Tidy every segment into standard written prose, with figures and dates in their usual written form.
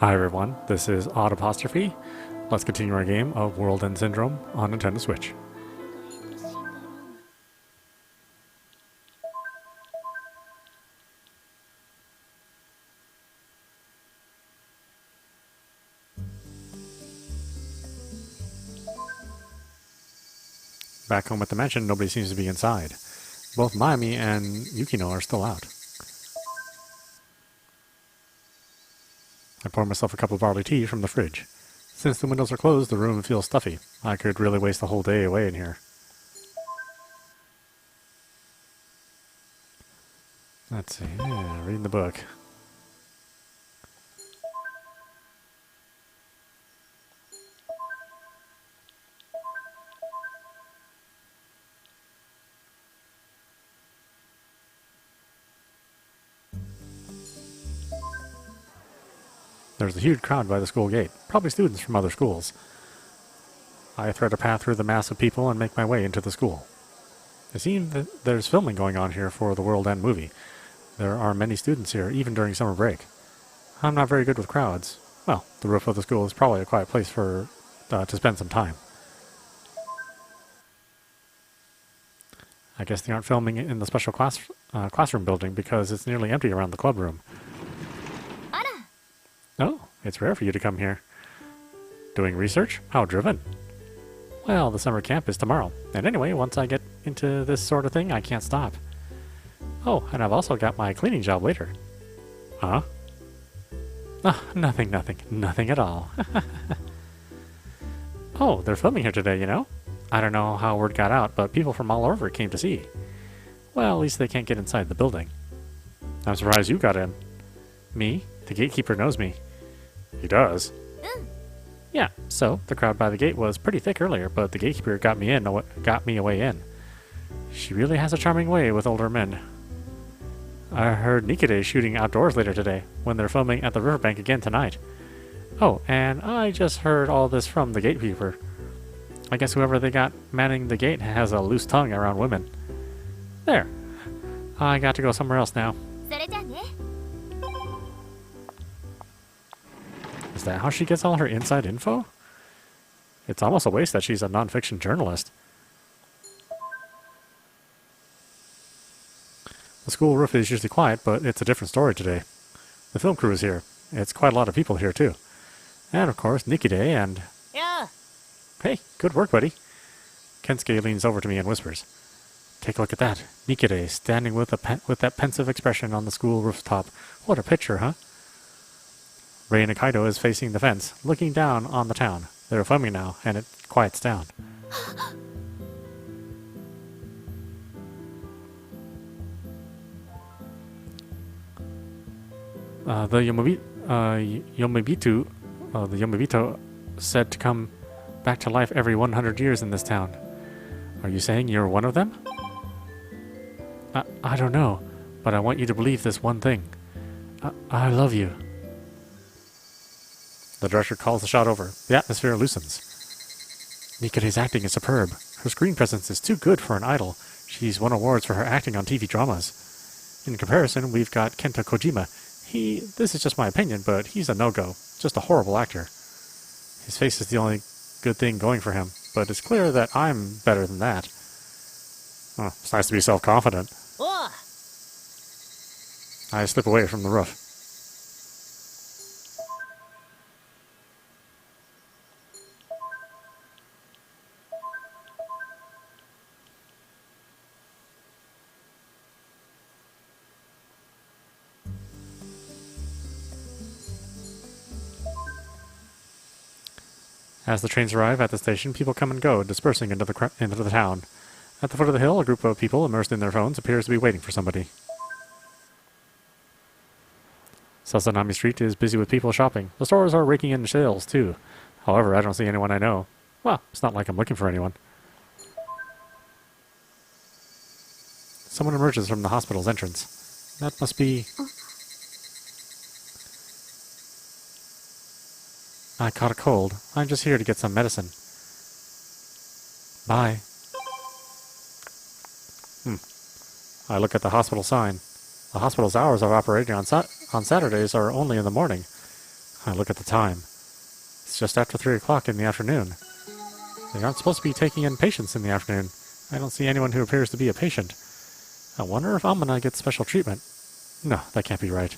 Hi everyone, this is audap. Let's continue our game of World End Syndrome on Nintendo Switch. Back home at the mansion, nobody seems to be inside. Both Mayumi and Yukino are still out. I pour myself a cup of barley tea from the fridge. Since the windows are closed, the room feels stuffy. I could really waste the whole day away in here. Let's see, reading the book. There's a huge crowd by the school gate, probably students from other schools. I thread a path through the mass of people and make my way into the school. It seems that there's filming going on here for the World End movie. There are many students here, even during summer break. I'm not very good with crowds. Well, the roof of the school is probably a quiet place for to spend some time. I guess they aren't filming in the special classroom building because it's nearly empty around the club room. Oh, it's rare for you to come here. Doing research? How driven. Well, the summer camp is tomorrow. And anyway, once I get into this sort of thing, I can't stop. Oh, and I've also got my cleaning job later. Huh? Oh, nothing at all. Oh, they're filming here today, you know? I don't know how word got out, but people from all over came to see. Well, at least they can't get inside the building. I'm surprised you got in. Me? The gatekeeper knows me. He does? Yeah, so the crowd by the gate was pretty thick earlier, but the gatekeeper got me a way in. She really has a charming way with older men. I heard Nikide shooting outdoors later today, when they're filming at the riverbank again tonight. Oh, and I just heard all this from the gatekeeper. I guess whoever they got manning the gate has a loose tongue around women. There. I got to go somewhere else now. Is that how she gets all her inside info? It's almost a waste that she's a non-fiction journalist. The school roof is usually quiet, but it's a different story today. The film crew is here. It's quite a lot of people here, too. And, of course, Nikide and... Yeah. Hey, good work, buddy. Kensuke leans over to me and whispers. Take a look at that. Nikide standing with that pensive expression on the school rooftop. What a picture, huh? Rei Nikaido is facing the fence, looking down on the town. They're filming now, and it quiets down. The Yomobito said to come back to life every 100 years in this town. Are you saying you're one of them? I don't know, but I want you to believe this one thing. I love you. The director calls the shot over. The atmosphere loosens. Nikide's acting is superb. Her screen presence is too good for an idol. She's won awards for her acting on TV dramas. In comparison, we've got Kenta Kojima. This is just my opinion, but he's a no-go. Just a horrible actor. His face is the only good thing going for him, but it's clear that I'm better than that. Oh, it's nice to be self-confident. I slip away from the roof. As the trains arrive at the station, people come and go, dispersing into the town. At the foot of the hill, a group of people immersed in their phones appears to be waiting for somebody. Sasanami Street is busy with people shopping. The stores are raking in sales, too. However, I don't see anyone I know. Well, it's not like I'm looking for anyone. Someone emerges from the hospital's entrance. That must be... I caught a cold. I'm just here to get some medicine. Bye. I look at the hospital sign. The hospital's hours of operating on Saturdays are only in the morning. I look at the time. It's just after 3 o'clock in the afternoon. They aren't supposed to be taking in patients in the afternoon. I don't see anyone who appears to be a patient. I wonder if Amina gets special treatment. No, that can't be right.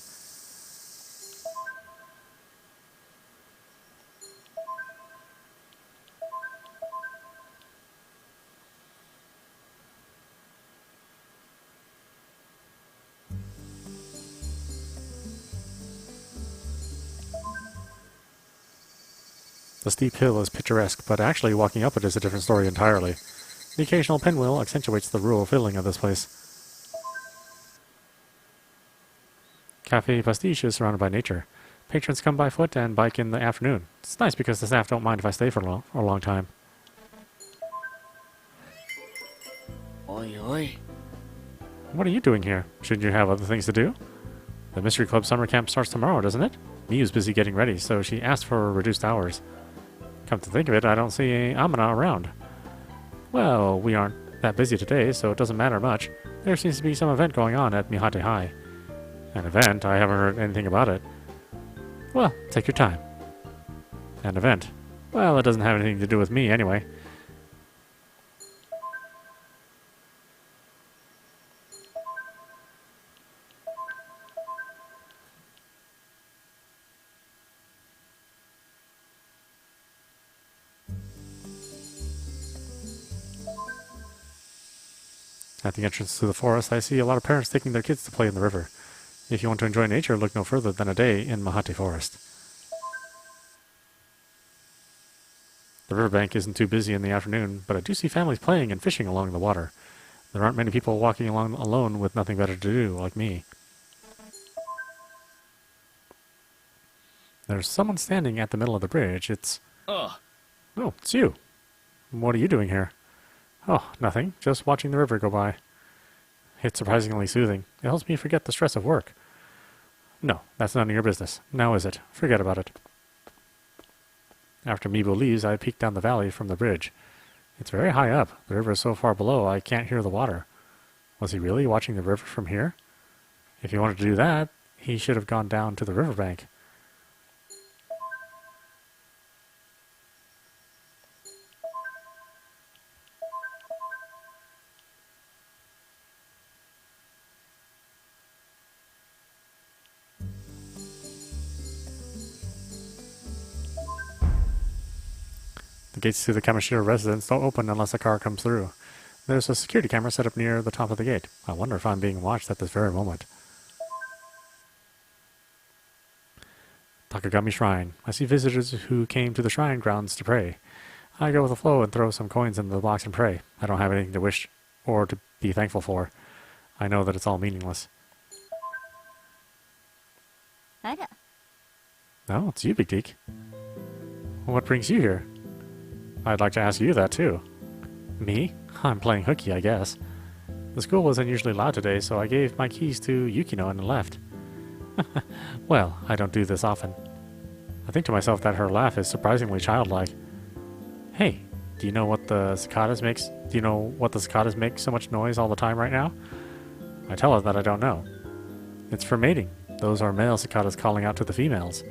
The steep hill is picturesque, but actually walking up it is a different story entirely. The occasional pinwheel accentuates the rural feeling of this place. Cafe Pastiche is surrounded by nature. Patrons come by foot and bike in the afternoon. It's nice because the staff don't mind if I stay for a long time. Oi, oi. What are you doing here? Shouldn't you have other things to do? The Mystery Club summer camp starts tomorrow, doesn't it? Miu's busy getting ready, so she asked for reduced hours. Come to think of it, I don't see Amina around. Well, we aren't that busy today, so it doesn't matter much. There seems to be some event going on at Mihate High. An event? I haven't heard anything about it. Well, take your time. An event? Well, it doesn't have anything to do with me anyway. At the entrance to the forest, I see a lot of parents taking their kids to play in the river. If you want to enjoy nature, look no further than a day in Mihate Forest. The riverbank isn't too busy in the afternoon, but I do see families playing and fishing along the water. There aren't many people walking along alone with nothing better to do, like me. There's someone standing at the middle of the bridge. It's... Oh, it's you. What are you doing here? Oh, nothing. Just watching the river go by. It's surprisingly soothing. It helps me forget the stress of work. No, that's none of your business. Now is it? Forget about it. After Mibo leaves, I peek down the valley from the bridge. It's very high up. The river is so far below I can't hear the water. Was he really watching the river from here? If he wanted to do that, he should have gone down to the riverbank. The gates to the Kamishiro residence don't open unless a car comes through. There's a security camera set up near the top of the gate. I wonder if I'm being watched at this very moment. Takagami Shrine. I see visitors who came to the shrine grounds to pray. I go with the flow and throw some coins into the box and pray. I don't have anything to wish or to be thankful for. I know that it's all meaningless. No, it's you, Big Deke. What brings you here? I'd like to ask you that, too. Me? I'm playing hooky, I guess. The school was unusually loud today, so I gave my keys to Yukino and left. Well, I don't do this often. I think to myself that her laugh is surprisingly childlike. Hey, do you know what the cicadas make so much noise all the time right now? I tell her that I don't know. It's for mating. Those are male cicadas calling out to the females.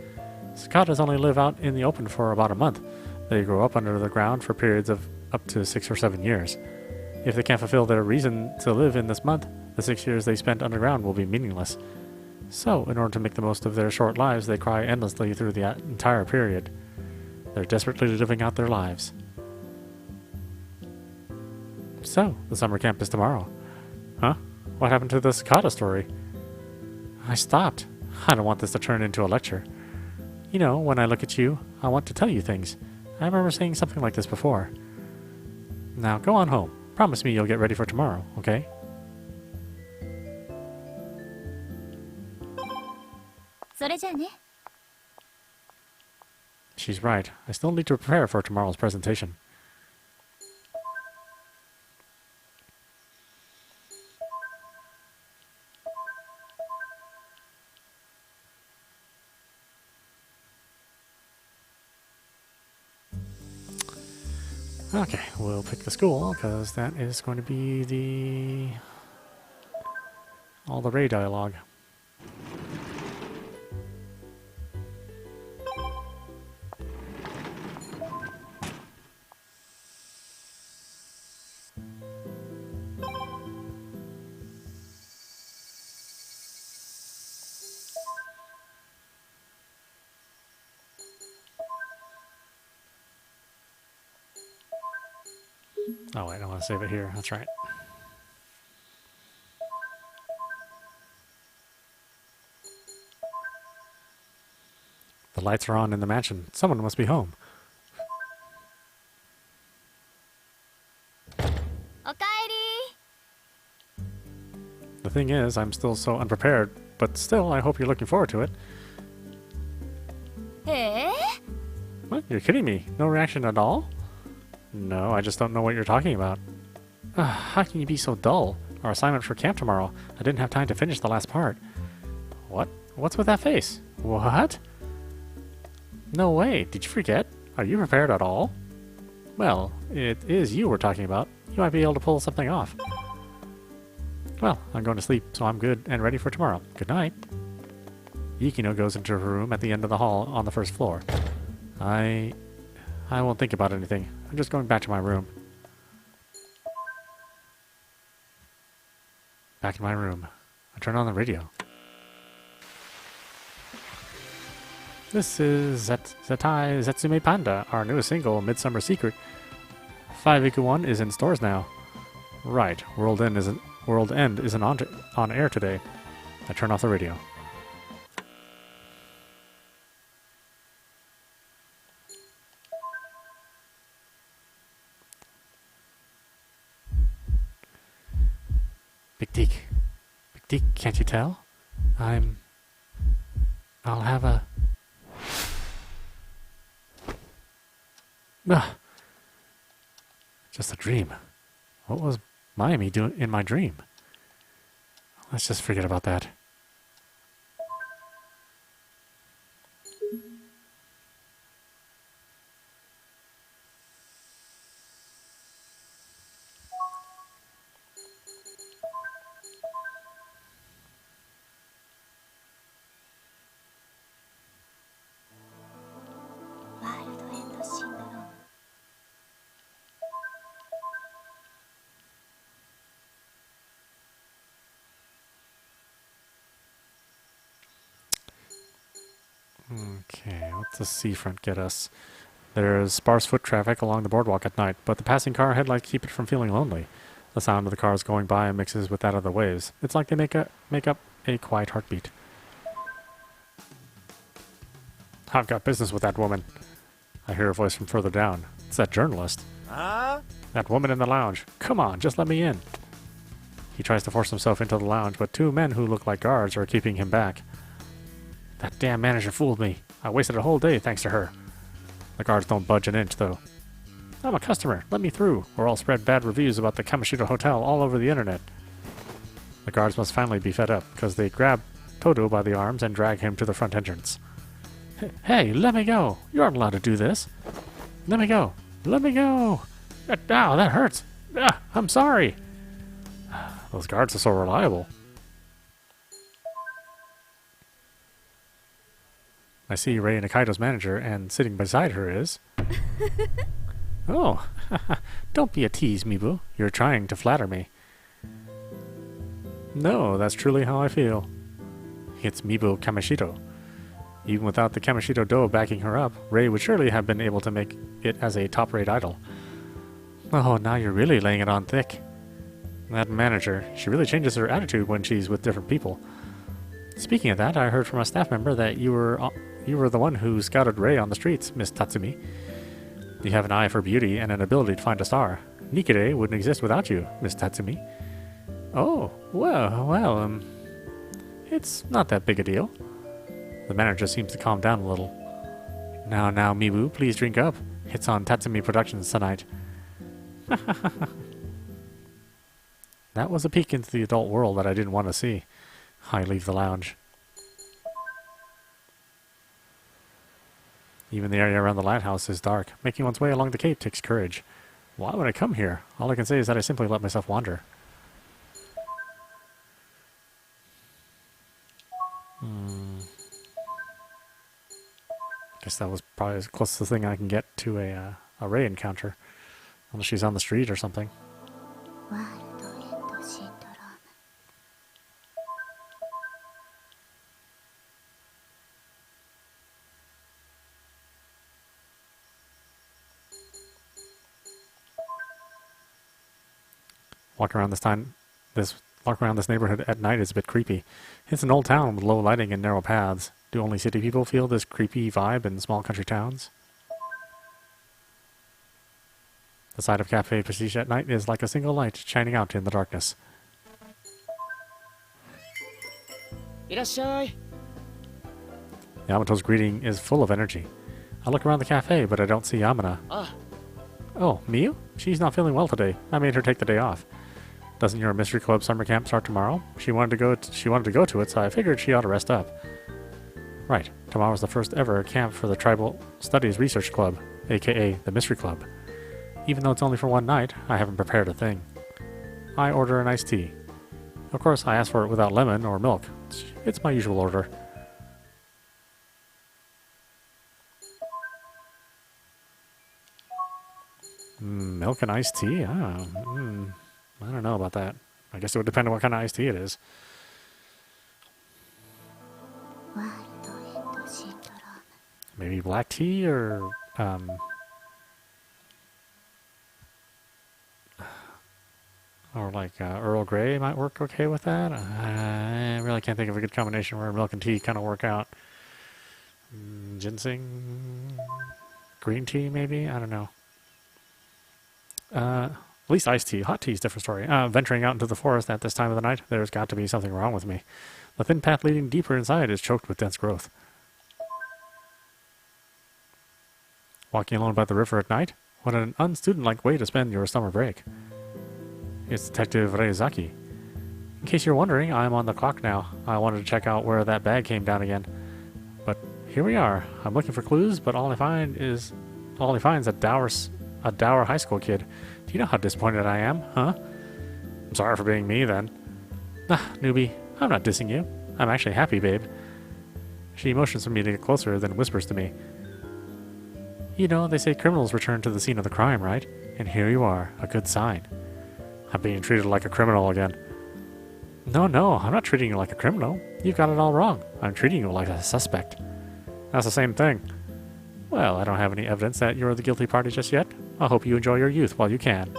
Cicadas only live out in the open for about a month. They grow up under the ground for periods of up to 6 or 7 years. If they can't fulfill their reason to live in this month, the 6 years they spent underground will be meaningless. So, in order to make the most of their short lives, they cry endlessly through the entire period. They're desperately living out their lives. So, the summer camp is tomorrow. Huh? What happened to the cicada story? I stopped. I don't want this to turn into a lecture. You know, when I look at you, I want to tell you things. I remember saying something like this before. Now, go on home. Promise me you'll get ready for tomorrow, okay? She's right. I still need to prepare for tomorrow's presentation. Okay, we'll pick the school, because that is going to be all the Ray dialogue. Oh wait, I want to save it here. That's right. The lights are on in the mansion. Someone must be home. おかえ The thing is, I'm still so unprepared, but still, I hope you're looking forward to it. りえ What? You're kidding me? No reaction at all? No, I just don't know what you're talking about. How can you be so dull? Our assignment for camp tomorrow. I didn't have time to finish the last part. What? What's with that face? What? No way. Did you forget? Are you prepared at all? Well, it is you we're talking about. You might be able to pull something off. Well, I'm going to sleep, so I'm good and ready for tomorrow. Good night. Yukino goes into her room at the end of the hall on the first floor. I won't think about anything. I'm just going back to my room. Back in my room. I turn on the radio. This is Zetai Zetsume Panda, our newest single, Midsummer Secret. 5-1 is in stores now. Right, World End isn't on air today. I turn off the radio. Big Deke, can't you tell? I'll have a... Ugh. Just a dream. What was Miami doing in my dream? Let's just forget about that. Okay, what's the seafront get us? There's sparse foot traffic along the boardwalk at night, but the passing car headlights keep it from feeling lonely. The sound of the cars going by mixes with that of the waves. It's like they make up a quiet heartbeat. I've got business with that woman. I hear a voice from further down. It's that journalist. That woman in the lounge. Come on, just let me in. He tries to force himself into the lounge, but two men who look like guards are keeping him back. That damn manager fooled me. I wasted a whole day thanks to her. The guards don't budge an inch, though. I'm a customer. Let me through, or I'll spread bad reviews about the Kamishito Hotel all over the internet. The guards must finally be fed up, because they grab Todo by the arms and drag him to the front entrance. Hey, let me go. You aren't allowed to do this. Let me go. Let me go. Ow, that hurts. I'm sorry. Those guards are so reliable. I see Rei Nikaido's manager, and sitting beside her is... Oh, don't be a tease, Mibu. You're trying to flatter me. No, that's truly how I feel. It's Mibu Kamishito. Even without the Kamishito Do backing her up, Rei would surely have been able to make it as a top-rate idol. Oh, now you're really laying it on thick. That manager, she really changes her attitude when she's with different people. Speaking of that, I heard from a staff member that you were the one who scouted Rei on the streets, Miss Tatsumi. You have an eye for beauty and an ability to find a star. Nikide wouldn't exist without you, Miss Tatsumi. Oh, well, it's not that big a deal. The manager seems to calm down a little. Now, Mibu, please drink up. It's on Tatsumi Productions tonight. That was a peek into the adult world that I didn't want to see. I leave the lounge. Even the area around the lighthouse is dark. Making one's way along the cape takes courage. Why would I come here? All I can say is that I simply let myself wander. Guess that was probably as close to the thing I can get to a Rei encounter. Unless she's on the street or something. Walking around this neighborhood at night is a bit creepy. It's an old town with low lighting and narrow paths. Do only city people feel this creepy vibe in small country towns? The side of Cafe Prestige at night is like a single light shining out in the darkness. いらっしゃい。 Yamato's greeting is full of energy. I look around the cafe, but I don't see Yamana. あ、 Oh, Miyu? She's not feeling well today. I made her take the day off. Doesn't your mystery club summer camp start tomorrow? She wanted to go to it, so I figured she ought to rest up. Right. Tomorrow's the first ever camp for the Tribal Studies Research Club, aka the Mystery Club. Even though it's only for one night, I haven't prepared a thing. I order an iced tea. Of course, I ask for it without lemon or milk. It's my usual order. Milk and iced tea? I don't know about that. I guess it would depend on what kind of iced tea it is. Maybe black tea or like Earl Grey might work okay with that. I really can't think of a good combination where milk and tea kind of work out. Ginseng, green tea maybe? I don't know. At least iced tea. Hot tea is a different story. Venturing out into the forest at this time of the night, there's got to be something wrong with me. The thin path leading deeper inside is choked with dense growth. Walking alone by the river at night? What an unstudent-like way to spend your summer break. It's Detective Reizaki. In case you're wondering, I'm on the clock now. I wanted to check out where that bag came down again. But here we are. I'm looking for clues, but all he finds a dour high school kid. Do you know how disappointed I am, huh? I'm sorry for being me, then. Newbie, I'm not dissing you. I'm actually happy, babe. She motions for me to get closer, then whispers to me. You know, they say criminals return to the scene of the crime, right? And here you are, a good sign. I'm being treated like a criminal again. No, I'm not treating you like a criminal. You've got it all wrong. I'm treating you like a suspect. That's the same thing. Well, I don't have any evidence that you're the guilty party just yet. I hope you enjoy your youth while you can.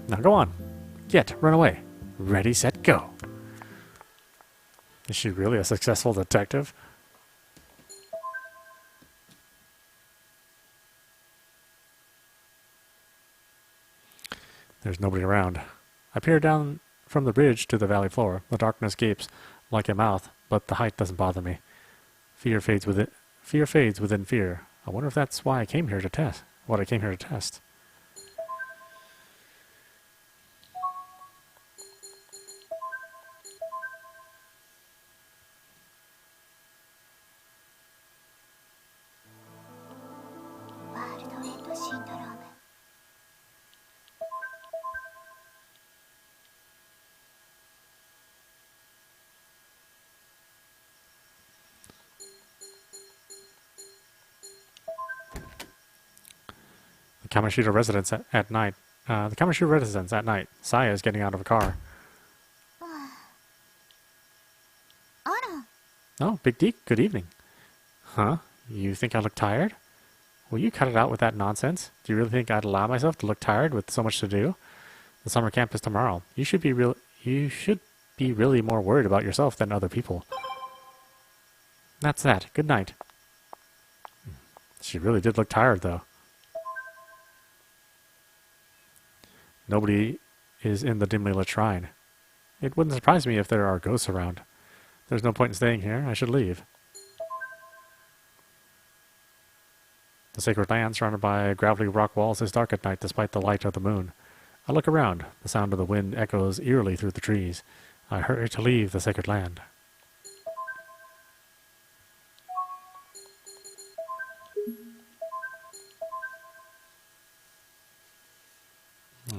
Now go on. Run away. Ready, set, go. Is she really a successful detective? There's nobody around. I peer down from the bridge to the valley floor. The darkness gapes like a mouth, but the height doesn't bother me. Fear fades within fear. I wonder if that's why I came here to test. What I came here to test. Kamoshida residence at night. The Kamoshida residence at night. Saya is getting out of a car. Oh, Big Deke, good evening. Huh? You think I look tired? Will you cut it out with that nonsense? Do you really think I'd allow myself to look tired with so much to do? The summer camp is tomorrow. You should be really more worried about yourself than other people. That's that. Good night. She really did look tired, though. Nobody is in the dimly lit shrine. It wouldn't surprise me if there are ghosts around. There's no point in staying here. I should leave. The sacred land, surrounded by gravelly rock walls, is dark at night despite the light of the moon. I look around. The sound of the wind echoes eerily through the trees. I hurry to leave the sacred land.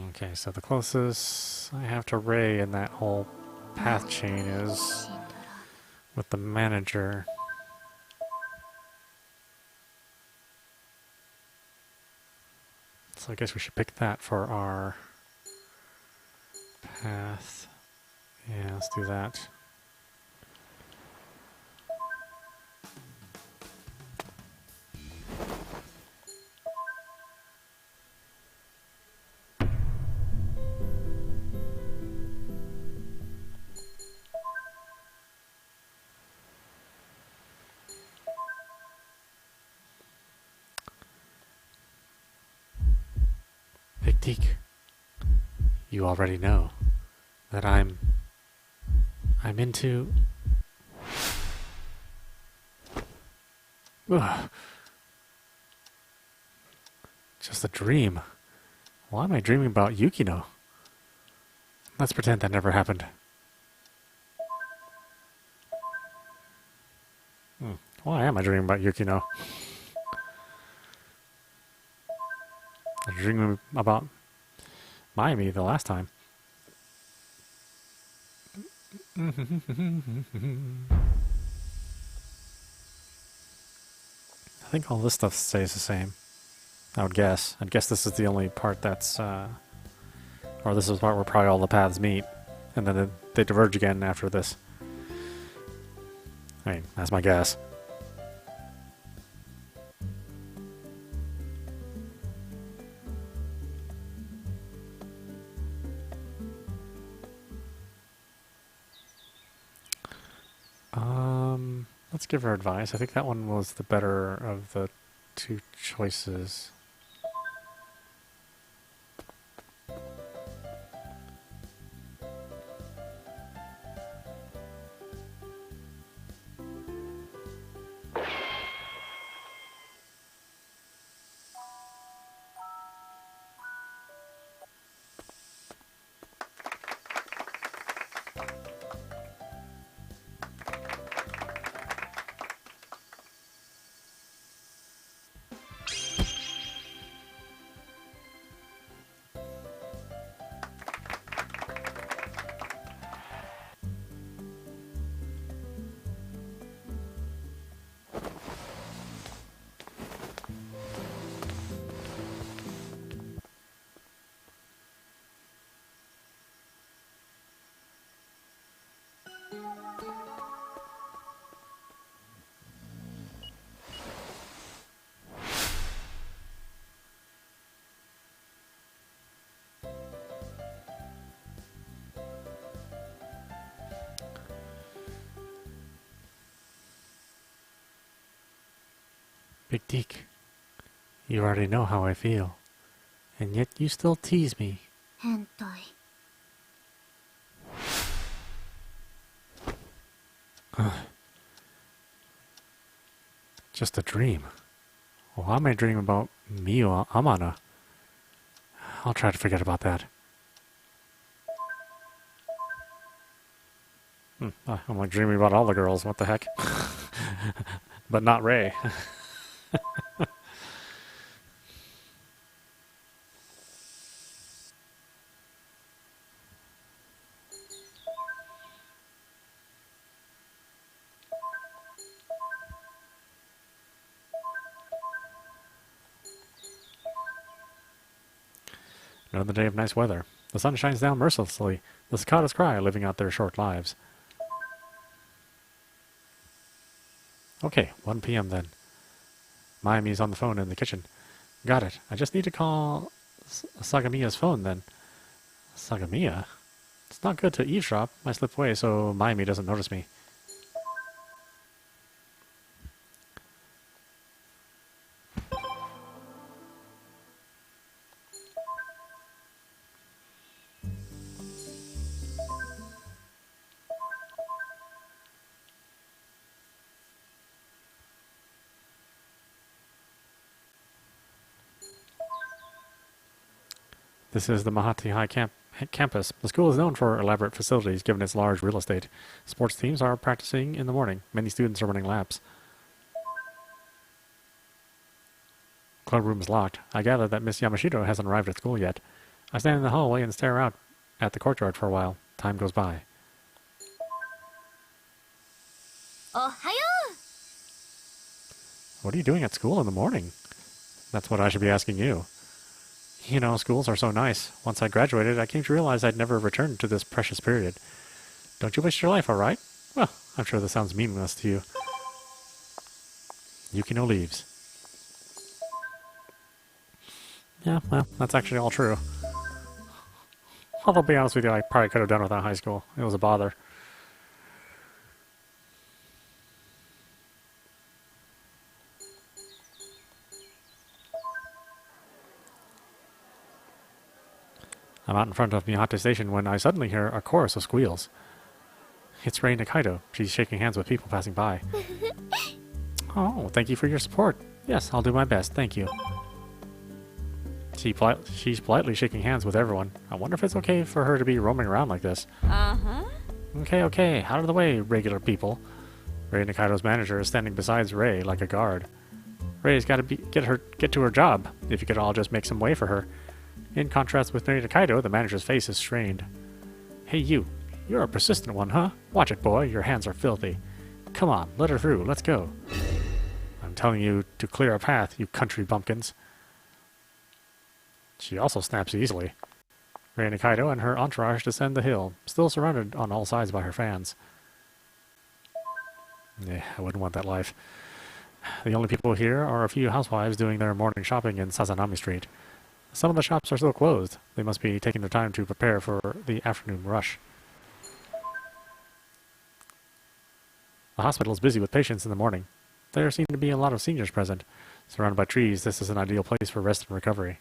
Okay, so the closest I have to Ray in that whole path chain is with the manager. So I guess we should pick that for our path. Yeah, let's do that. Deke, you already know that I'm into... Ugh. Just a dream. Why am I dreaming about Yukino? Let's pretend that never happened. Why am I dreaming about Yukino? I was dreaming about Miami the last time. I think all this stuff stays the same. I would guess. I'd guess this is the only part that's, or this is the part where probably all the paths meet, and then they diverge again after this. I mean, that's my guess. Let's give her advice. I think that one was the better of the two choices. Big Deke, you already know how I feel, and yet you still tease me. 変態 Just a dream. Why am I dreaming about Miyu Amana? I'll try to forget about that. I'm like dreaming about all the girls, what the heck? But not Ray. Another day of nice weather. The sun shines down mercilessly. The cicadas cry, living out their short lives. Okay, 1 p.m. then. Mayami's on the phone in the kitchen. Got it. I just need to call Sagamiya's phone then. Sagamiya? It's not good to eavesdrop. I slip away so Mayami doesn't notice me. This is the Mihate High campus. The school is known for elaborate facilities given its large real estate. Sports teams are practicing in the morning. Many students are running laps. Club room is locked. I gather that Miss Yamashiro hasn't arrived at school yet. I stand in the hallway and stare out at the courtyard for a while. Time goes by. おはよ What are you doing at school in the morning? That's what I should be asking you. You know, schools are so nice. Once I graduated, I came to realize I'd never return to this precious period. Don't you waste your life, all right? Well, I'm sure this sounds meaningless to you. Yukino leaves. Yeah, well, that's actually all true. Although, to be honest with you, I probably could have done without high school. It was a bother. I'm out in front of Mihate Station when I suddenly hear a chorus of squeals. It's Rei Nikaido. She's shaking hands with people passing by. Oh, thank you for your support. Yes, I'll do my best, thank you. She's politely shaking hands with everyone. I wonder if it's okay for her to be roaming around like this. Uh-huh. Okay, out of the way, regular people. Rei Nikaido's manager is standing beside Rei like a guard. Rei's got to get to her job, if you could all just make some way for her. In contrast with Rei Nikaido, the manager's face is strained. Hey you, you're a persistent one, huh? Watch it, boy, your hands are filthy. Come on, let her through, let's go. I'm telling you to clear a path, you country bumpkins. She also snaps easily. Rei Nikaido and her entourage descend the hill, still surrounded on all sides by her fans. Yeah, I wouldn't want that life. The only people here are a few housewives doing their morning shopping in Sazanami Street. Some of the shops are still closed. They must be taking their time to prepare for the afternoon rush. The hospital is busy with patients in the morning. There seem to be a lot of seniors present. Surrounded by trees, this is an ideal place for rest and recovery.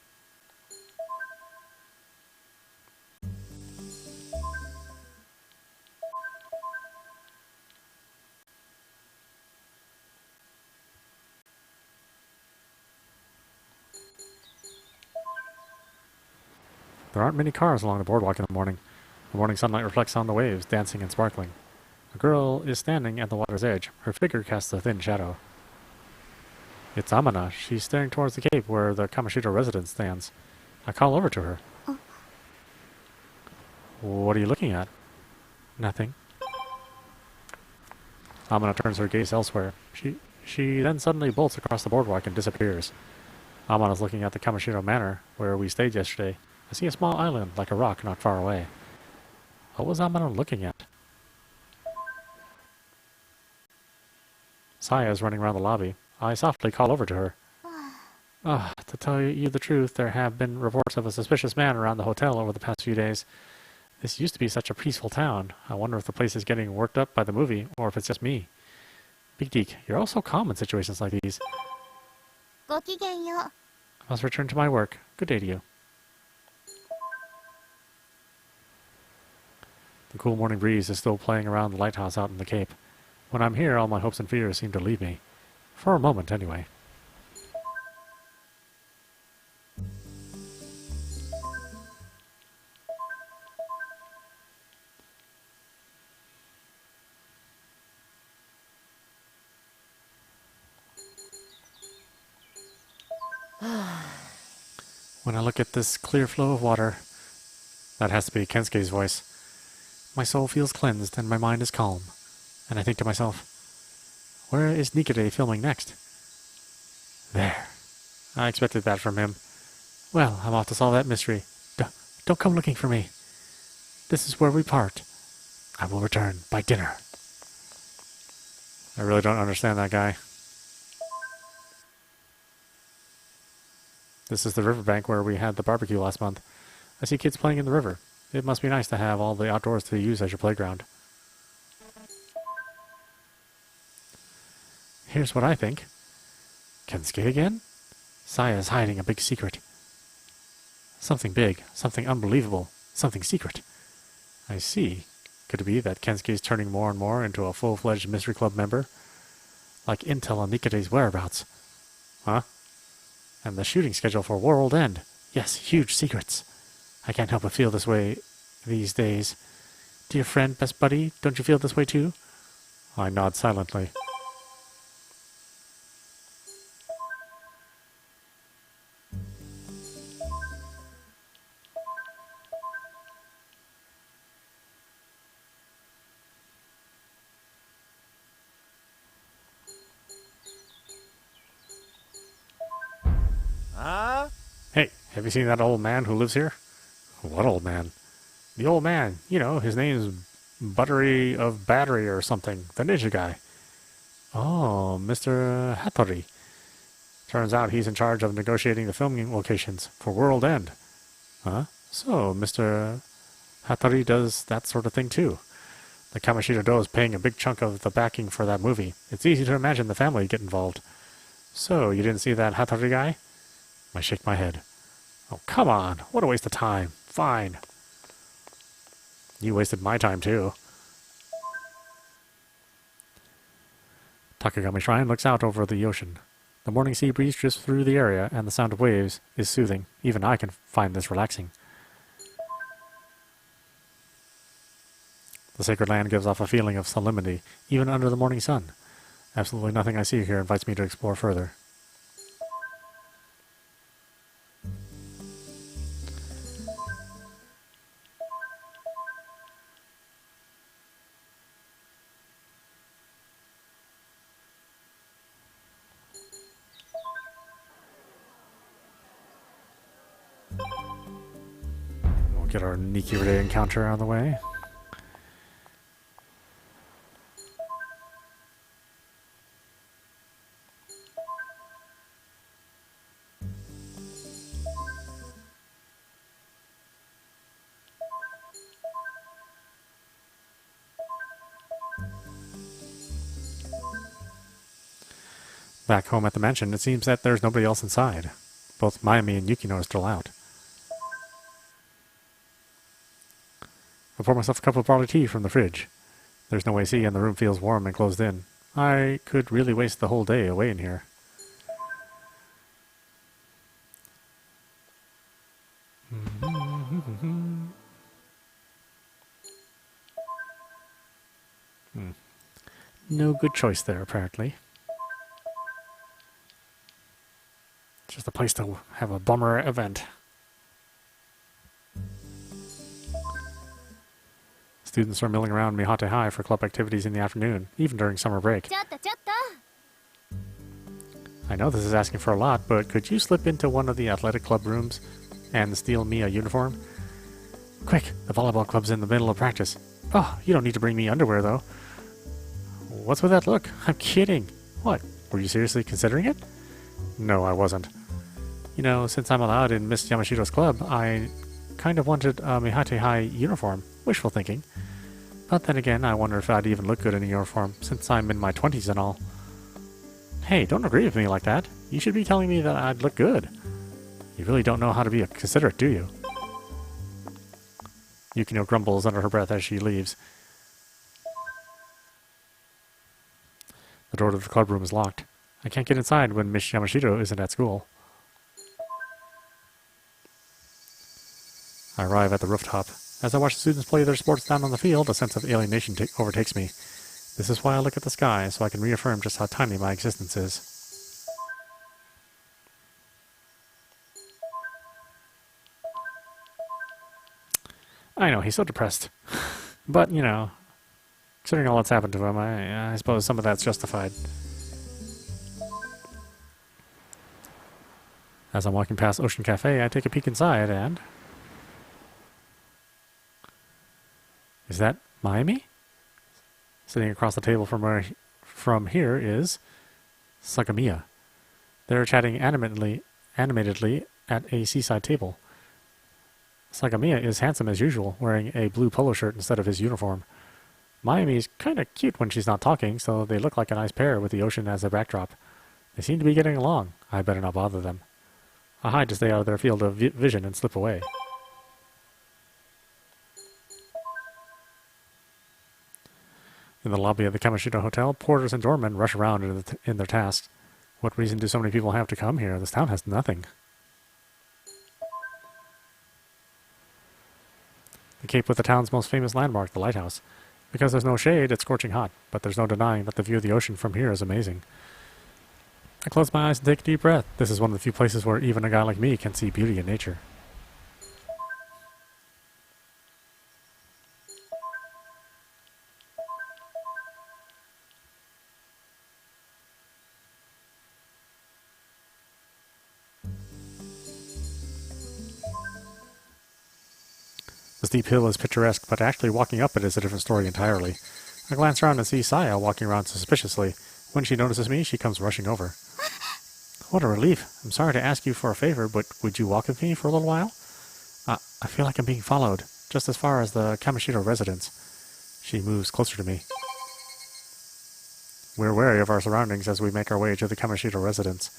There aren't many cars along the boardwalk in the morning. The morning sunlight reflects on the waves, dancing and sparkling. A girl is standing at the water's edge. Her figure casts a thin shadow. It's Amana. She's staring towards the cape where the Kamoshida residence stands. I call over to her. What are you looking at? Nothing. Amana turns her gaze elsewhere. She then suddenly bolts across the boardwalk and disappears. Amana's looking at the Kamoshida Manor, where we stayed yesterday. I see a small island, like a rock, not far away. What was Amana looking at? Saya is running around the lobby. I softly call over to her. To tell you the truth, there have been reports of a suspicious man around the hotel over the past few days. This used to be such a peaceful town. I wonder if the place is getting worked up by the movie, or if it's just me. Big Deke, you're also calm in situations like these. I must return to my work. Good day to you. The cool morning breeze is still playing around the lighthouse out in the Cape. When I'm here, all my hopes and fears seem to leave me. For a moment, anyway. When I look at this clear flow of water, that has to be Kensuke's voice, my soul feels cleansed and my mind is calm. And I think to myself, where is Nikade filming next? There. I expected that from him. Well, I'm off to solve that mystery. Don't come looking for me. This is where we part. I will return by dinner. I really don't understand that guy. This is the riverbank where we had the barbecue last month. I see kids playing in the river. It must be nice to have all the outdoors to use as your playground. Here's what I think. Kensuke again? Saya's hiding a big secret. Something big, something unbelievable, something secret. I see. Could it be that Kensuke's turning more and more into a full-fledged Mystery Club member? Like intel on Nikade's whereabouts. Huh? And the shooting schedule for World End. Yes, huge secrets. I can't help but feel this way these days. Dear friend, best buddy, don't you feel this way too? I nod silently. Hey, have you seen that old man who lives here? What old man? The old man, you know, his name's Buttery of Battery or something, the ninja guy. Oh, Mr. Hattori. Turns out he's in charge of negotiating the filming locations for World End. Huh? So, Mr. Hattori does that sort of thing too. The Kamoshida Do is paying a big chunk of the backing for that movie. It's easy to imagine the family get involved. So, you didn't see that Hattori guy? I shake my head. Oh, come on. What a waste of time. Fine. You wasted my time, too. Takagami Shrine looks out over the ocean. The morning sea breeze drifts through the area, and the sound of waves is soothing. Even I can find this relaxing. The sacred land gives off a feeling of solemnity, even under the morning sun. Absolutely nothing I see here invites me to explore further. We'll get our Nikiride encounter out of the way. Back home at the mansion, it seems that there's nobody else inside. Both Mayumi and Yukino are still out. I pour myself a cup of barley tea from the fridge. There's no AC and the room feels warm and closed in. I could really waste the whole day away in here. No good choice there, apparently. Just a place to have a bummer event. Students are milling around Mihate High for club activities in the afternoon, even during summer break. I know this is asking for a lot, but could you slip into one of the athletic club rooms and steal me a uniform? Quick, the volleyball club's in the middle of practice. Oh, you don't need to bring me underwear, though. What's with that look? I'm kidding. What? Were you seriously considering it? No, I wasn't. You know, since I'm allowed in Miss Yamashiro's club, I kind of wanted a Mihate High uniform. Wishful thinking. But then again, I wonder if I'd even look good in a uniform, since I'm in my 20s and all. Hey, don't agree with me like that. You should be telling me that I'd look good. You really don't know how to be considerate, do you? Yukino grumbles under her breath as she leaves. The door to the club room is locked. I can't get inside when Miss Yamashiro isn't at school. I arrive at the rooftop. As I watch the students play their sports down on the field, a sense of alienation overtakes me. This is why I look at the sky, so I can reaffirm just how tiny my existence is. I know, he's so depressed. But, you know, considering all that's happened to him, I suppose some of that's justified. As I'm walking past Ocean Cafe, I take a peek inside and... Is that Mayumi? Sitting across the table from here is Sagamiya. They're chatting animatedly at a seaside table. Sagamiya is handsome as usual, wearing a blue polo shirt instead of his uniform. Mayumi is kind of cute when she's not talking, so they look like a nice pair with the ocean as their backdrop. They seem to be getting along. I better not bother them. I hide to stay out of their field of vision and slip away. In the lobby of the Kamishita Hotel, porters and doormen rush around in their tasks. What reason do so many people have to come here? This town has nothing. The cape with the town's most famous landmark, the lighthouse. Because there's no shade, it's scorching hot, but there's no denying that the view of the ocean from here is amazing. I close my eyes and take a deep breath. This is one of the few places where even a guy like me can see beauty in nature. The steep hill is picturesque, but actually walking up it is a different story entirely. I glance around and see Saya walking around suspiciously. When she notices me, she comes rushing over. What a relief. I'm sorry to ask you for a favor, but would you walk with me for a little while? I feel like I'm being followed, just as far as the Kamishiro residence. She moves closer to me. We're wary of our surroundings as we make our way to the Kamishiro residence.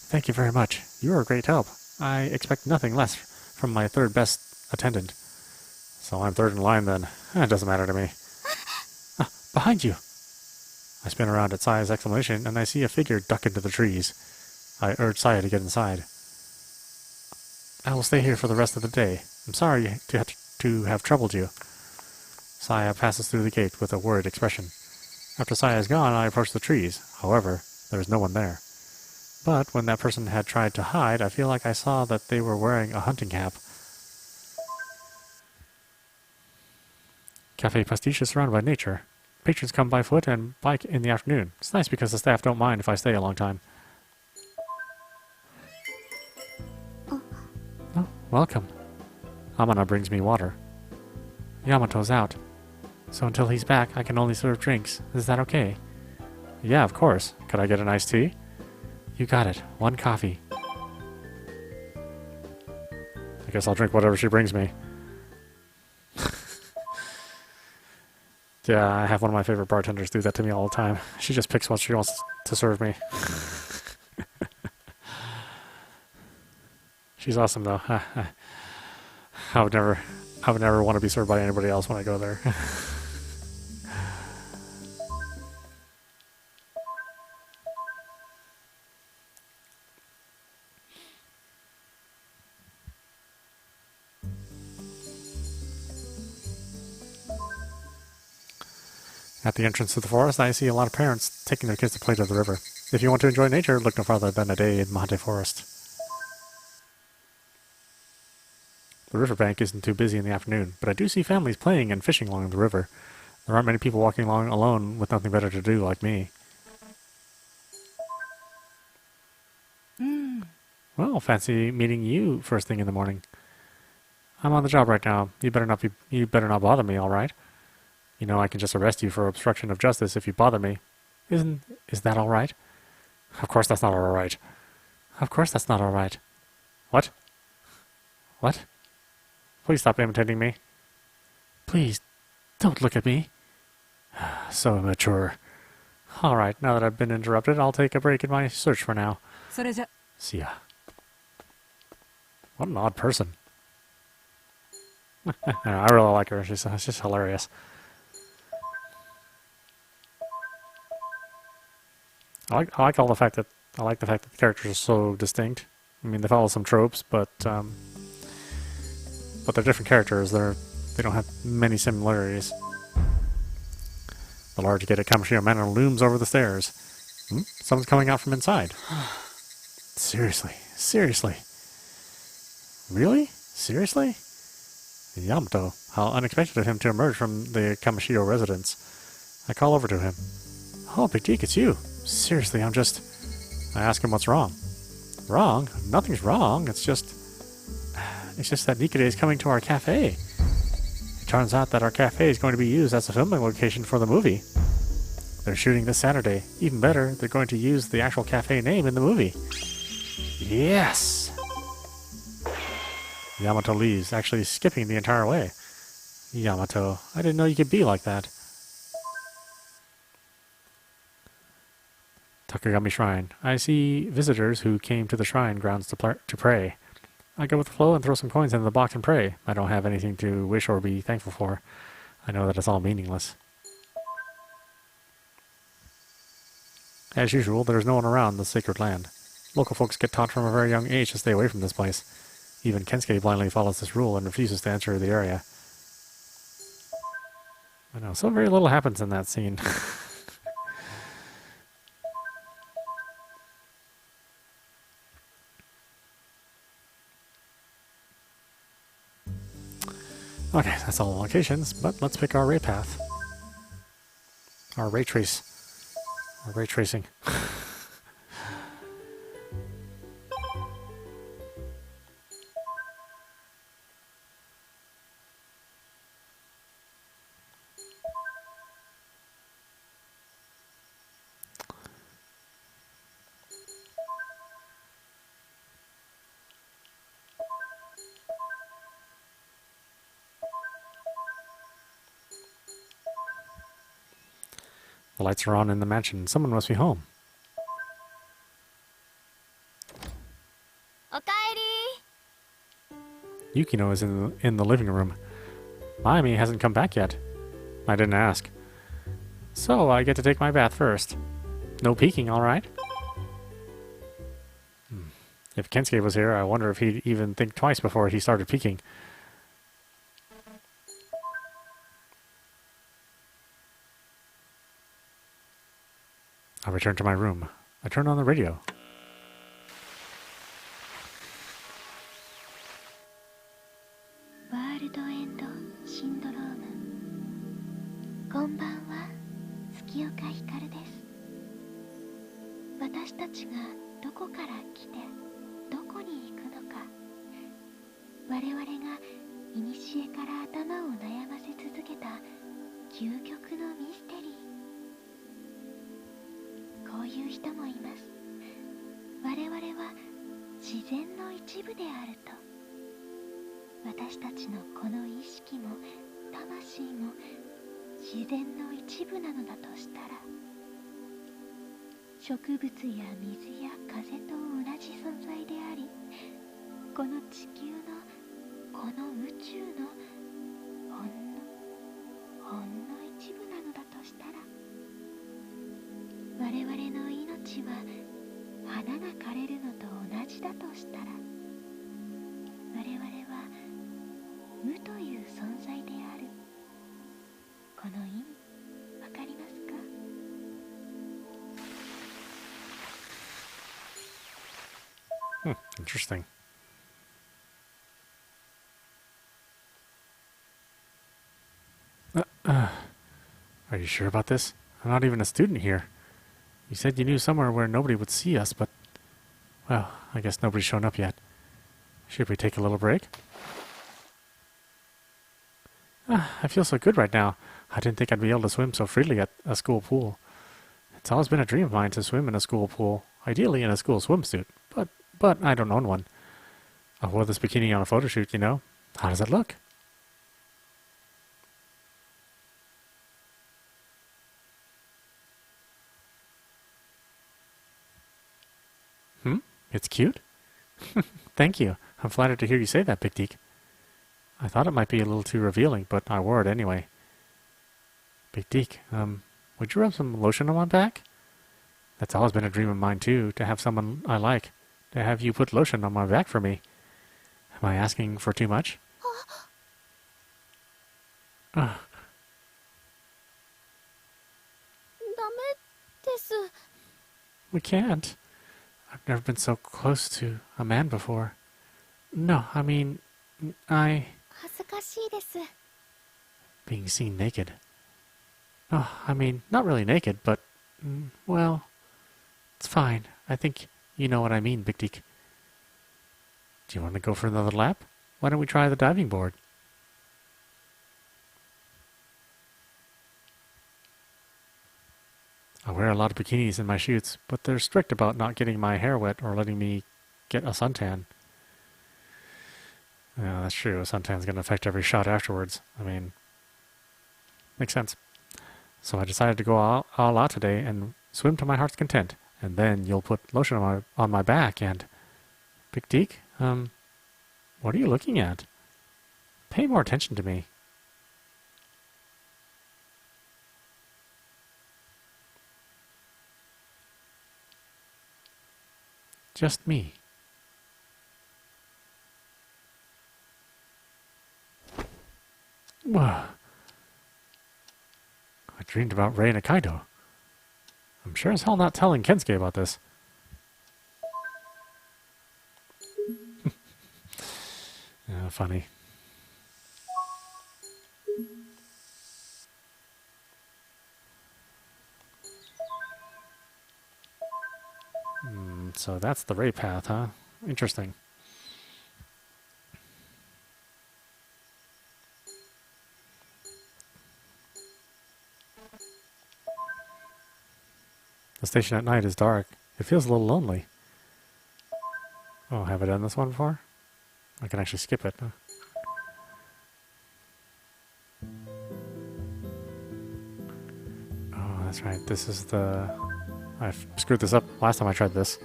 Thank you very much. You are a great help. I expect nothing less from my third best attendant. So I'm third in line then. It doesn't matter to me. Ah, behind you! I spin around at Saya's exclamation, and I see a figure duck into the trees. I urge Saya to get inside. I will stay here for the rest of the day. I'm sorry to have troubled you. Saya passes through the gate with a worried expression. After Saya is gone, I approach the trees. However, there is no one there. But when that person had tried to hide, I feel like I saw that they were wearing a hunting cap. Cafe Pastiche is surrounded by nature. Patrons come by foot and bike in the afternoon. It's nice because the staff don't mind if I stay a long time. Oh, welcome. Amana brings me water. Yamato's out. So until he's back, I can only serve drinks. Is that okay? Yeah, of course. Could I get an iced tea? You got it. 1 coffee. I guess I'll drink whatever she brings me. Yeah, I have one of my favorite bartenders do that to me all the time. She just picks what she wants to serve me. She's awesome though. I would never want to be served by anybody else when I go there. At the entrance to the forest, I see a lot of parents taking their kids to play to the river. If you want to enjoy nature, look no farther than a day in Mihate Forest. The riverbank isn't too busy in the afternoon, but I do see families playing and fishing along the river. There aren't many people walking along alone with nothing better to do like me. Well, fancy meeting you first thing in the morning. I'm on the job right now. You better not bother me, all right? You know I can just arrest you for obstruction of justice if you bother me. Is that all right? Of course that's not all right. Of course that's not all right. What? What? Please stop imitating me. Please, don't look at me. So immature. All right, now that I've been interrupted, I'll take a break in my search for now. See ya. What an odd person. I really like her. She's just hilarious. I like the fact that the characters are so distinct. I mean, they follow some tropes, but they're different characters. They don't have many similarities. The large gate at Kamoshiro Manor looms over the stairs. Someone's coming out from inside. Seriously? Really? Seriously? Yamato. How unexpected of him to emerge from the Kamoshiro residence. I call over to him. Oh, Big Deke, it's you. Seriously, I ask him what's wrong. Wrong? Nothing's wrong. It's just that Nikode is coming to our cafe. It turns out that our cafe is going to be used as a filming location for the movie. They're shooting this Saturday. Even better, they're going to use the actual cafe name in the movie. Yes! Yamato leaves, actually skipping the entire way. Yamato, I didn't know you could be like that. Takagami Shrine. I see visitors who came to the shrine grounds to pray. I go with the flow and throw some coins into the box and pray. I don't have anything to wish or be thankful for. I know that it's all meaningless. As usual, there is no one around the sacred land. Local folks get taught from a very young age to stay away from this place. Even Kensuke blindly follows this rule and refuses to enter the area. I know, so very little happens in that scene. Okay, that's all the locations, but let's pick our ray path. Our ray trace. Our ray tracing. The lights are on in the mansion. Someone must be home. おかえり。Yukino is in the living room. Mayumi hasn't come back yet. I didn't ask. So I get to take my bath first. No peeking, alright? If Kensuke was here, I wonder if he'd even think twice before he started peeking. I return to my room. I turn on the radio. ワールドエンドシンドローム。こんばんは、月岡ひかるです。私たちがどこから来てどこに行くのか、我々が古から頭を悩ませ続けた究極のミステリー。こういう人もいます。我々は自然の一部であると。私たちのこの意識も魂も自然の一部なのだとしたら、植物や水や風と同じ存在であり、この地球のこの宇宙のほんの一部なのだとしたら、我々の命は花が枯れるのと同じだとしたら、我々は無という存在である。この意味、わかりますか？Interesting. Are you sure about this? I'm not even a student here. You said you knew somewhere where nobody would see us, but... Well, I guess nobody's shown up yet. Should we take a little break? I feel so good right now. I didn't think I'd be able to swim so freely at a school pool. It's always been a dream of mine to swim in a school pool, ideally in a school swimsuit, but I don't own one. I wore this bikini on a photo shoot, you know. How does it look? It's cute? Thank you. I'm flattered to hear you say that, Big Deke. I thought it might be a little too revealing, but I wore it anyway. Big Deke, would you rub some lotion on my back? That's always been a dream of mine, too, to have someone I like, to have you put lotion on my back for me. Am I asking for too much? We can't. I've never been so close to a man before. No, I mean, being seen naked. Oh, I mean, not really naked, but, well, it's fine. I think you know what I mean, Big Deke. Do you want to go for another lap? Why don't we try the diving board? I wear a lot of bikinis in my shoots, but they're strict about not getting my hair wet or letting me get a suntan. Yeah, that's true. A suntan's going to affect every shot afterwards. I mean, makes sense. So I decided to go all out today and swim to my heart's content. And then you'll put lotion on my back and... Big Deke, what are you looking at? Pay more attention to me. Just me. Whoa. I dreamed about Rei and Kaido. I'm sure as hell not telling Kensuke about this. Yeah, funny. So that's the Rei path, huh? Interesting. The station at night is dark. It feels a little lonely. Oh, have I done this one before? I can actually skip it. Huh? Oh, that's right. This is the... I screwed this up last time I tried this.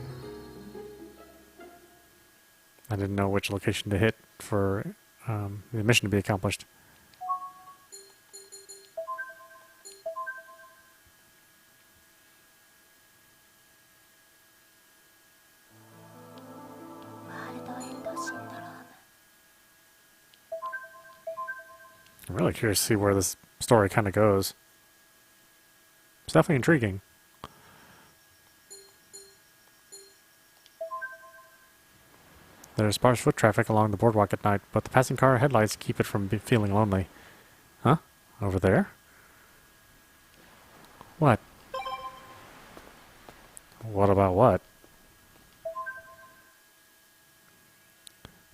I didn't know which location to hit for the mission to be accomplished. I'm really curious to see where this story kind of goes. It's definitely intriguing. There's sparse foot traffic along the boardwalk at night, but the passing car headlights keep it from feeling lonely. Huh? Over there? What? What about what?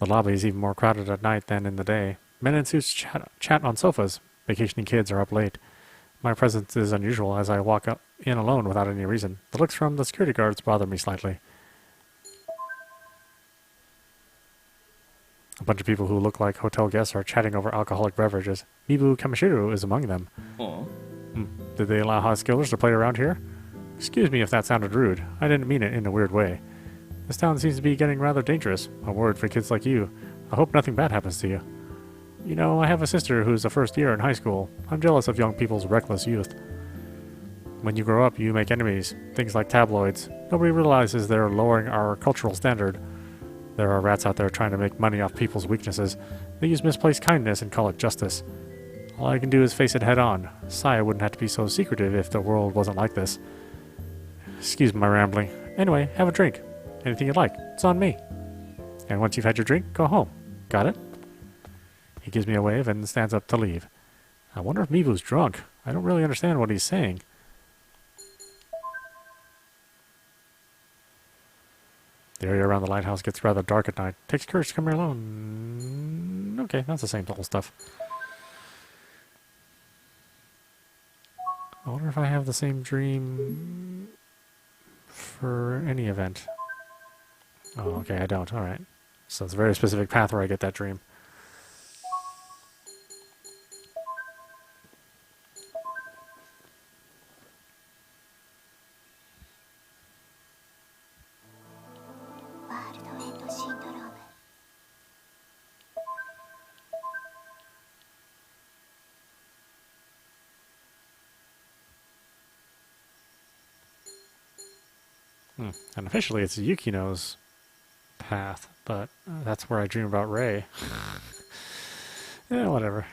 The lobby is even more crowded at night than in the day. Men in suits chat on sofas. Vacationing kids are up late. My presence is unusual as I walk up in alone without any reason. The looks from the security guards bother me slightly. A bunch of people who look like hotel guests are chatting over alcoholic beverages. Mibu Kamishiro is among them. Did they allow high schoolers to play around here? Excuse me if that sounded rude. I didn't mean it in a weird way. This town seems to be getting rather dangerous. A word for kids like you. I hope nothing bad happens to you. You know, I have a sister who's a first year in high school. I'm jealous of young people's reckless youth. When you grow up, you make enemies. Things like tabloids. Nobody realizes they're lowering our cultural standard. There are rats out there trying to make money off people's weaknesses. They use misplaced kindness and call it justice. All I can do is face it head on. Saya wouldn't have to be so secretive if the world wasn't like this. Excuse my rambling. Anyway, have a drink. Anything you'd like. It's on me. And once you've had your drink, go home. Got it? He gives me a wave and stands up to leave. I wonder if Mibu's drunk. I don't really understand what he's saying. The area around the lighthouse gets rather dark at night. Takes courage to come here alone. Okay, that's the same old stuff. I wonder if I have the same dream for any event. Oh, okay, I don't. Alright. So it's a very specific path where I get that dream. And officially it's Yukino's path, but that's where I dream about Rei. Yeah, whatever.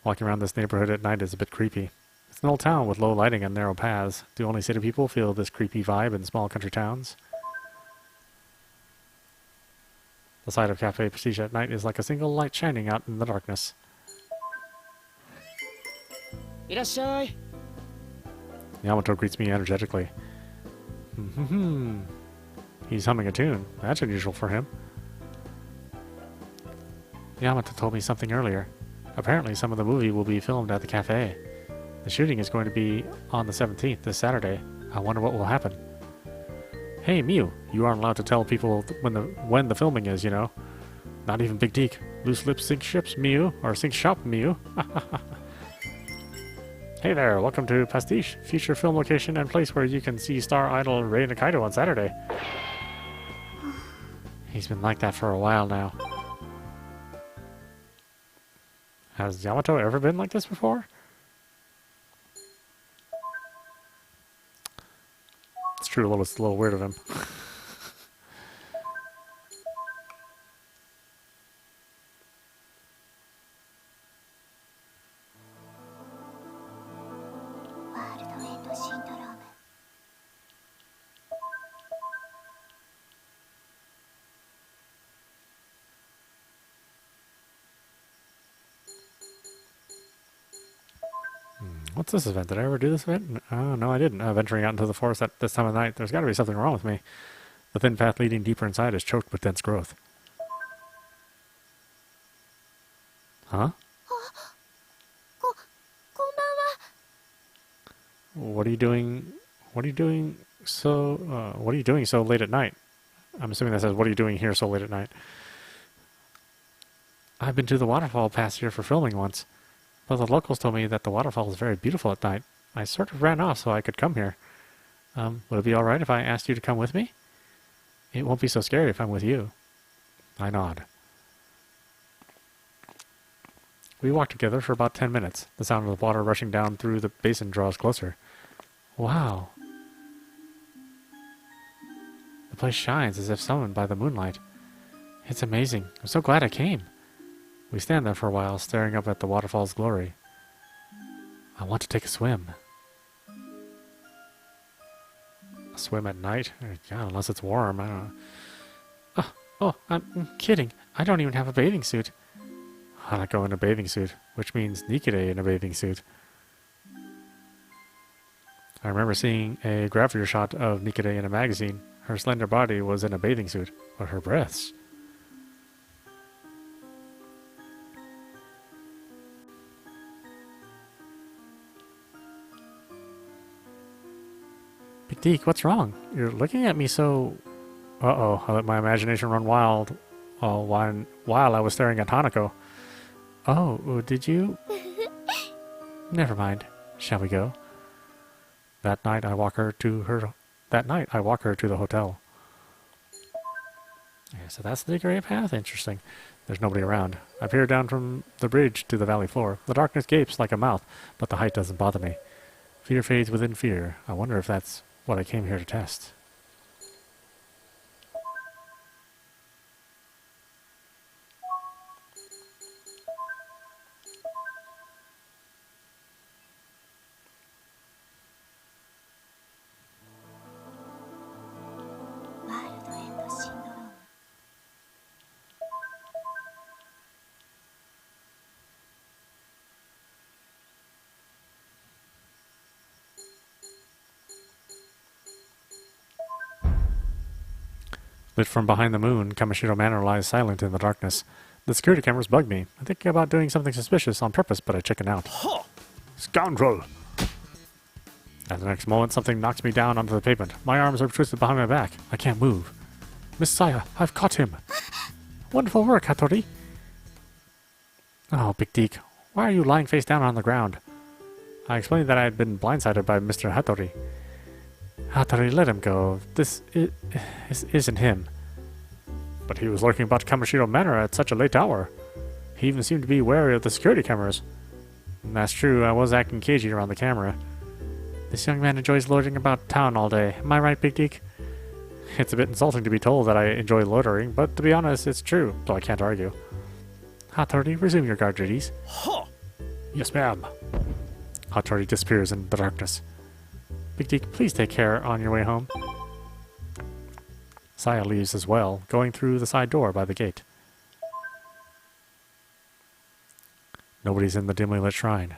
Walking around this neighborhood at night is a bit creepy. It's an old town with low lighting and narrow paths. Do only city people feel this creepy vibe in small country towns? The sight of Cafe Prestige at night is like a single light shining out in the darkness. いらっしゃい。 Yamato greets me energetically. He's humming a tune. That's unusual for him. Yamato told me something earlier. Apparently some of the movie will be filmed at the cafe. The shooting is going to be on the 17th, this Saturday. I wonder what will happen. Hey, Miu, you aren't allowed to tell people when the filming is, you know. Not even Big Deke. Loose lips sink ships, Miu. Or sink shop, Miu. Hey there, welcome to Pastiche, future film location and place where you can see star idol Rei Nakaido on Saturday. He's been like that for a while now. Has Yamato ever been like this before? It's true, it's a little weird of him. What's this event? Did I ever do this event? Oh, no, I didn't. Venturing out into the forest at this time of night, there's got to be something wrong with me. The thin path leading deeper inside is choked with dense growth. Huh? What are you doing? What are you doing so late at night? I'm assuming that says, what are you doing here so late at night? I've been to the waterfall past here for filming once. But the locals told me that the waterfall is very beautiful at night. I sort of ran off so I could come here. Would it be alright if I asked you to come with me? It won't be so scary if I'm with you. I nod. We walk together for about 10 minutes. The sound of the water rushing down through the basin draws closer. Wow. The place shines as if summoned by the moonlight. It's amazing. I'm so glad I came. We stand there for a while, staring up at the waterfall's glory. I want to take a swim. A swim at night? Yeah, unless it's warm. I don't know. Oh, I'm kidding. I don't even have a bathing suit. I don't go in a bathing suit, which means Nikide in a bathing suit. I remember seeing a gravure shot of Nikide in a magazine. Her slender body was in a bathing suit, but her breasts... Big Deke, what's wrong? You're looking at me so... Uh-oh, I let my imagination run wild while I was staring at Hanako. Oh, did you? Never mind. Shall we go? That night I walk her to the hotel. Yeah, so that's the Great Path. Interesting. There's nobody around. I peer down from the bridge to the valley floor. The darkness gapes like a mouth, but the height doesn't bother me. Fear fades within fear. I wonder if that's what I came here to test. Lit from behind the moon, Kamishiro Manor lies silent in the darkness. The security cameras bug me. I'm thinking about doing something suspicious on purpose, but I chicken out. Scoundrel! At the next moment, something knocks me down onto the pavement. My arms are twisted behind my back. I can't move. Miss Saya, I've caught him! Wonderful work, Hattori! Oh, Big Deke, why are you lying face down on the ground? I explained that I had been blindsided by Mr. Hattori. Hattori, let him go. This isn't him. But he was lurking about Kamishiro Manor at such a late hour. He even seemed to be wary of the security cameras. And that's true, I was acting cagey around the camera. This young man enjoys loitering about town all day. Am I right, Big Deke? It's a bit insulting to be told that I enjoy loitering, but to be honest, it's true, so I can't argue. Hattori, resume your guard duties. Huh. Yes, ma'am. Hattori disappears in the darkness. Big Deke, please take care on your way home. Saya leaves as well, going through the side door by the gate. Nobody's in the dimly lit shrine.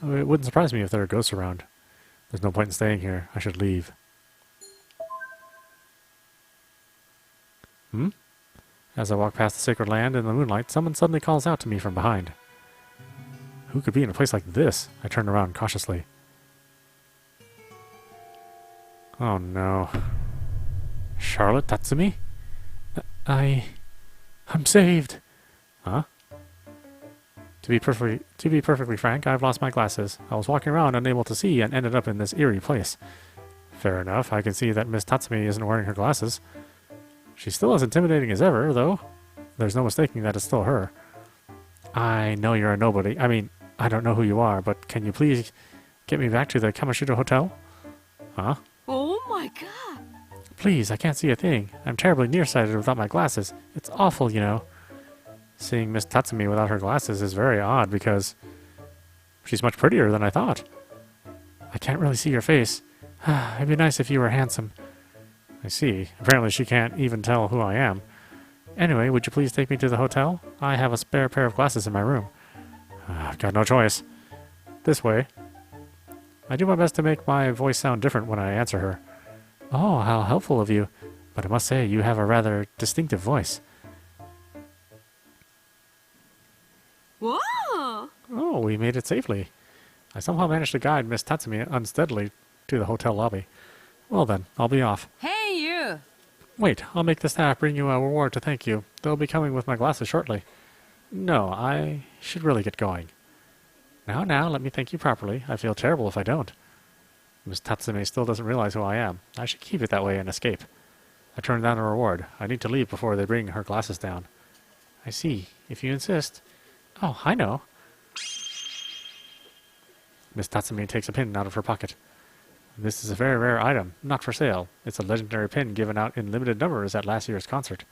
It wouldn't surprise me if there are ghosts around. There's no point in staying here. I should leave. As I walk past the sacred land in the moonlight, someone suddenly calls out to me from behind. Who could be in a place like this? I turn around cautiously. Oh no. Charlotte Tatsumi? I'm saved. Huh? To be perfectly frank, I've lost my glasses. I was walking around unable to see and ended up in this eerie place. Fair enough, I can see that Miss Tatsumi isn't wearing her glasses. She's still as intimidating as ever, though. There's no mistaking that it's still her. I know you're a nobody. I mean, I don't know who you are, but can you please get me back to the Kamishiro Hotel? Huh? Oh my god! Please, I can't see a thing. I'm terribly nearsighted without my glasses. It's awful, you know. Seeing Miss Tatsumi without her glasses is very odd because she's much prettier than I thought. I can't really see your face. It'd be nice if you were handsome. I see. Apparently she can't even tell who I am. Anyway, would you please take me to the hotel? I have a spare pair of glasses in my room. I've got no choice. This way. I do my best to make my voice sound different when I answer her. Oh, how helpful of you. But I must say, you have a rather distinctive voice. Whoa! Oh, we made it safely. I somehow managed to guide Miss Tatsumi unsteadily to the hotel lobby. Well then, I'll be off. Hey, you! Wait, I'll make the staff bring you a reward to thank you. They'll be coming with my glasses shortly. No, I should really get going. Now, let me thank you properly. I feel terrible if I don't. Miss Tatsumi still doesn't realize who I am. I should keep it that way and escape. I turn down a reward. I need to leave before they bring her glasses down. I see. If you insist. Oh, I know. Miss Tatsumi takes a pin out of her pocket. This is a very rare item, not for sale. It's a legendary pin given out in limited numbers at last year's concert.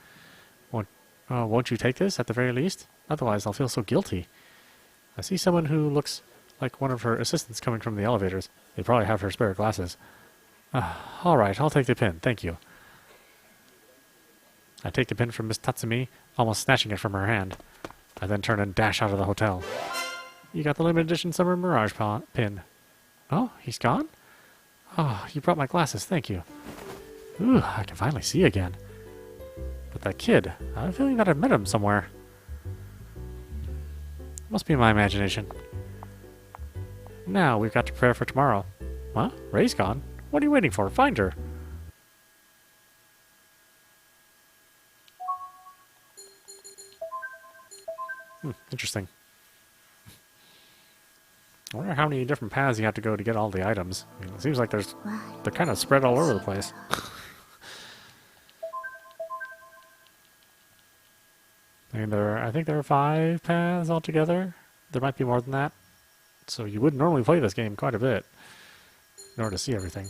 Won't you take this, at the very least? Otherwise, I'll feel so guilty. I see someone who looks like one of her assistants coming from the elevators. They probably have her spare glasses. All right, I'll take the pin, thank you. I take the pin from Miss Tatsumi, almost snatching it from her hand. I then turn and dash out of the hotel. You got the limited edition Summer Mirage pin. Oh, he's gone? Oh, you brought my glasses, thank you. Ooh, I can finally see again. But that kid, I have a feeling that I've met him somewhere. Must be my imagination. Now we've got to prepare for tomorrow. What? Ray's gone? What are you waiting for? Find her. Interesting. I wonder how many different paths you have to go to get all the items. I mean, it seems like they're kind of spread all over the place. I think there are 5 paths altogether. There might be more than that. So you would normally play this game quite a bit in order to see everything.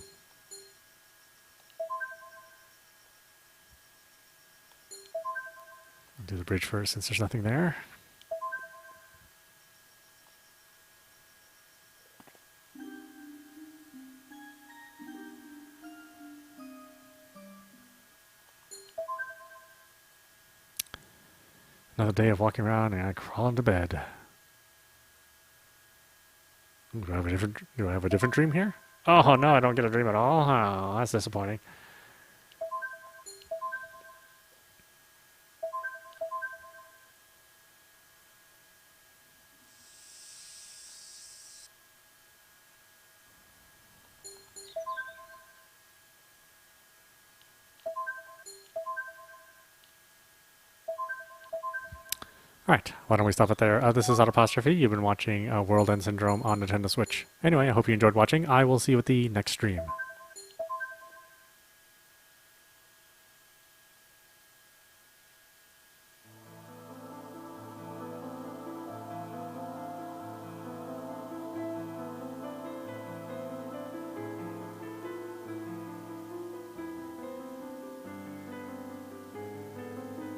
I'll do the bridge first since there's nothing there. Another day of walking around and I crawl into bed. Do I have a different dream here? Oh no, I don't get a dream at all. Oh, that's disappointing. Alright, why don't we stop it there? This is audap. You've been watching World End Syndrome on Nintendo Switch. Anyway, I hope you enjoyed watching. I will see you at the next stream.